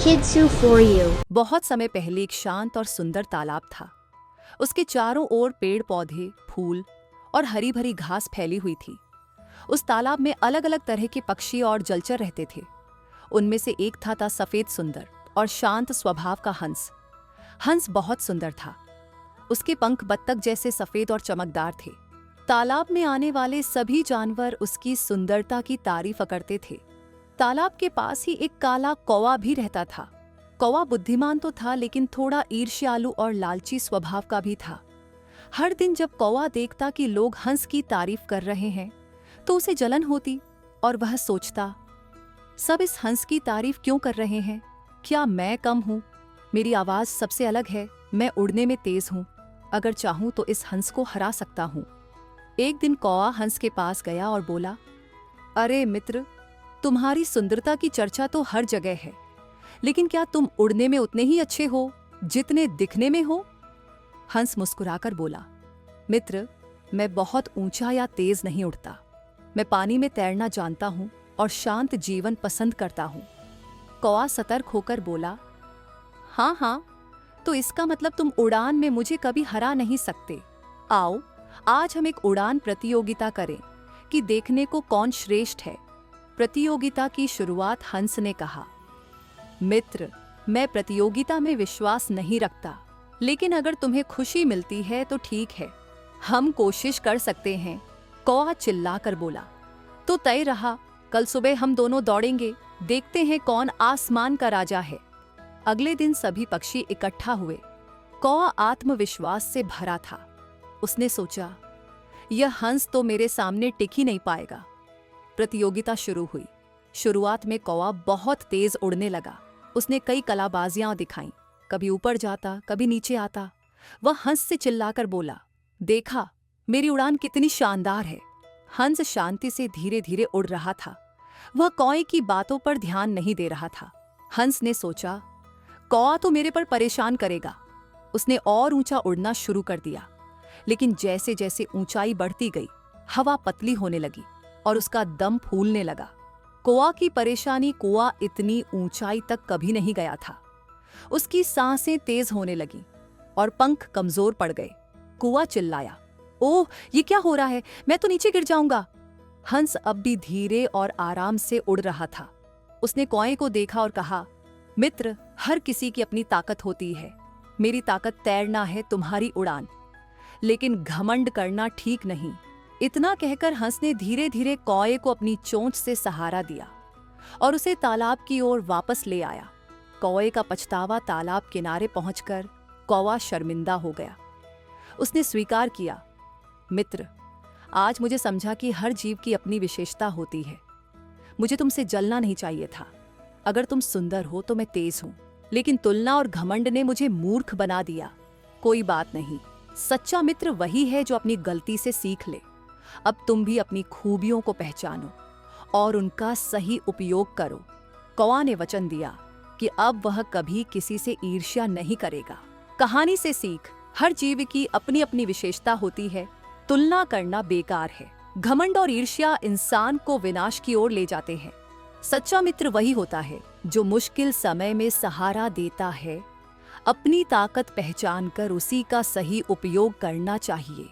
Kids Zoo for you. बहुत समय पहले एक शांत और सुंदर तालाब था। उसके चारों ओर पेड़ पौधे, फूल और हरी भरी घास फैली हुई थी। उस तालाब में अलग अलग तरह के पक्षी और जलचर रहते थे। उनमें से एक था सफेद सुंदर और शांत स्वभाव का हंस। हंस बहुत सुंदर था। उसके पंख बत्तख जैसे सफेद और चमकदार थे। तालाब में आने वाले सभी जानवर उसकी सुंदरता की तारीफ करते थे। तालाब के पास ही एक काला कौवा भी रहता था। कौवा बुद्धिमान तो था, लेकिन थोड़ा ईर्ष्यालु और लालची स्वभाव का भी था। हर दिन जब कौवा देखता कि लोग हंस की तारीफ कर रहे हैं तो उसे जलन होती और वह सोचता, सब इस हंस की तारीफ क्यों कर रहे हैं? क्या मैं कम हूँ? मेरी आवाज सबसे अलग है, मैं उड़ने में तेज हूँ। अगर चाहूँ तो इस हंस को हरा सकता हूँ। एक दिन कौवा हंस के पास गया और बोला, अरे मित्र, तुम्हारी सुंदरता की चर्चा तो हर जगह है, लेकिन क्या तुम उड़ने में उतने ही अच्छे हो जितने दिखने में हो? हंस मुस्कुराकर बोला, मित्र, मैं बहुत ऊंचा या तेज नहीं उड़ता। मैं पानी में तैरना जानता हूँ और शांत जीवन पसंद करता हूँ। कौवा सतर्क होकर बोला, हाँ हाँ, तो इसका मतलब तुम उड़ान में मुझे कभी हरा नहीं सकते। आओ, आज हम एक उड़ान प्रतियोगिता करें कि देखने को कौन श्रेष्ठ है। प्रतियोगिता की शुरुआत हंस ने कहा, मित्र, मैं प्रतियोगिता में विश्वास नहीं रखता, लेकिन अगर तुम्हें खुशी मिलती है तो ठीक है, हम कोशिश कर सकते हैं। कौवा चिल्लाकर बोला, तो तय रहा, कल सुबह हम दोनों दौड़ेंगे, देखते हैं कौन आसमान का राजा है। अगले दिन सभी पक्षी इकट्ठा हुए। कौवा आत्मविश्वास से भरा था। उसने सोचा, यह हंस तो मेरे सामने टिक ही नहीं पाएगा। प्रतियोगिता शुरू हुई। शुरुआत में कौवा बहुत तेज उड़ने लगा। उसने कई कलाबाजियां दिखाईं, कभी ऊपर जाता, कभी नीचे आता। वह हंस से चिल्लाकर बोला, देखा, मेरी उड़ान कितनी शानदार है। हंस शांति से धीरे धीरे उड़ रहा था। वह कौवे की बातों पर ध्यान नहीं दे रहा था। हंस ने सोचा, कौवा तो मेरे पर परेशान करेगा। उसने और ऊंचा उड़ना शुरू कर दिया, लेकिन जैसे जैसे ऊंचाई बढ़ती गई, हवा पतली होने लगी और उसका दम फूलने लगा। कौवा की परेशानी, कौवा इतनी ऊंचाई तक कभी नहीं गया था। उसकी सांसें तेज होने लगीं और पंख कमजोर पड़ गए। कौवा चिल्लाया, ओह, ये क्या हो रहा है? मैं तो नीचे गिर जाऊंगा। हंस अब भी धीरे और आराम से उड़ रहा था। उसने कौवे को देखा और कहा, मित्र, हर किसी की अपनी ताकत होती है। मेरी ताकत तैरना है, तुम्हारी उड़ान। लेकिन घमंड करना ठीक नहीं। इतना कहकर हंस ने धीरे धीरे कौवे को अपनी चोंच से सहारा दिया और उसे तालाब की ओर वापस ले आया। कौवे का पछतावा तालाब किनारे पहुंचकर कौवा शर्मिंदा हो गया। उसने स्वीकार किया, मित्र, आज मुझे समझा कि हर जीव की अपनी विशेषता होती है। मुझे तुमसे जलना नहीं चाहिए था। अगर तुम सुंदर हो तो मैं तेज हूं, लेकिन तुलना और घमंड ने मुझे मूर्ख बना दिया। कोई बात नहीं, सच्चा मित्र वही है जो अपनी गलती से सीख ले। अब तुम भी अपनी खूबियों को पहचानो और उनका सही उपयोग करो। कौवा ने वचन दिया कि अब वह कभी किसी से ईर्ष्या नहीं करेगा। कहानी से सीख, हर जीव की अपनी अपनी विशेषता होती है। तुलना करना बेकार है। घमंड और ईर्ष्या इंसान को विनाश की ओर ले जाते हैं। सच्चा मित्र वही होता है जो मुश्किल समय में सहारा देता है। अपनी ताकत पहचान कर उसी का सही उपयोग करना चाहिए।